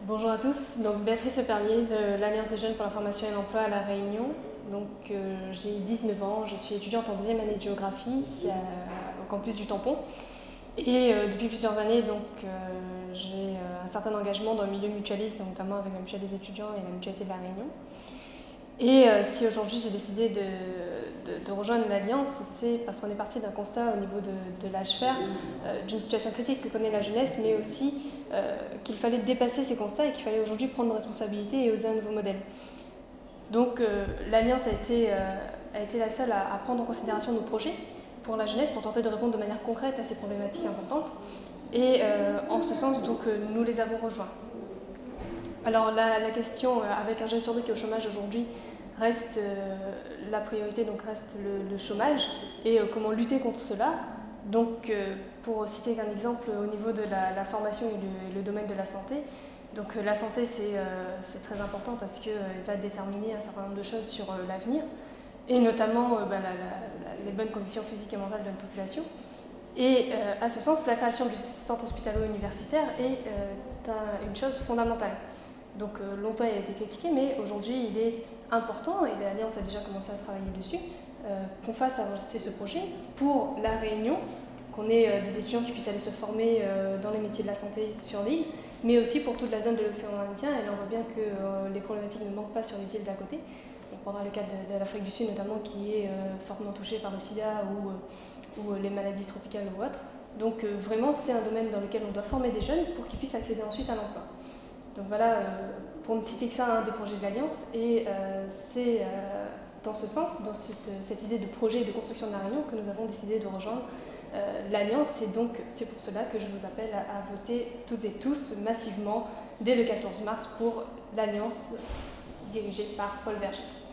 Bonjour à tous, donc Béatrice Leperlier de l'Alliance des jeunes pour la formation et l'emploi à La Réunion. J'ai 19 ans, je suis étudiante en deuxième année de géographie au campus du Tampon. Depuis plusieurs années, j'ai un certain engagement dans le milieu mutualiste, notamment avec la mutuelle des étudiants et la mutualité de La Réunion. Si aujourd'hui j'ai décidé de rejoindre l'Alliance, c'est parce qu'on est parti d'un constat au niveau de l'âge fer, d'une situation critique que connaît la jeunesse, mais aussi qu'il fallait dépasser ces constats et qu'il fallait aujourd'hui prendre nos responsabilités et oser un nouveau modèle. L'Alliance a été la seule à prendre en considération nos projets pour la jeunesse, pour tenter de répondre de manière concrète à ces problématiques importantes. En ce sens, nous les avons rejoints. Alors la question, avec un jeune sur deux qui est au chômage aujourd'hui, reste la priorité, donc reste le chômage et comment lutter contre cela. Pour citer un exemple au niveau de la formation et le domaine de la santé, la santé c'est très important parce qu'il va déterminer un certain nombre de choses sur l'avenir et notamment les bonnes conditions physiques et mentales de notre population. À ce sens, la création du centre hospitalo-universitaire est une chose fondamentale. Longtemps il a été critiqué, mais aujourd'hui il est important, et l'Alliance a déjà commencé à travailler dessus, qu'on fasse avancer ce projet pour La Réunion, qu'on ait des étudiants qui puissent aller se former dans les métiers de la santé sur l'île, mais aussi pour toute la zone de l'océan Indien. Et là on voit bien que les problématiques ne manquent pas sur les îles d'à côté. On prendra le cas de l'Afrique du Sud notamment, qui est fortement touchée par le sida ou les maladies tropicales ou autres. Vraiment c'est un domaine dans lequel on doit former des jeunes pour qu'ils puissent accéder ensuite à l'emploi. Pour ne citer que ça, un des projets de l'Alliance, c'est dans ce sens, dans cette idée de projet et de construction de La Réunion, que nous avons décidé de rejoindre l'Alliance. C'est pour cela que je vous appelle à voter toutes et tous massivement dès le 14 mars pour l'Alliance dirigée par Paul Vergès.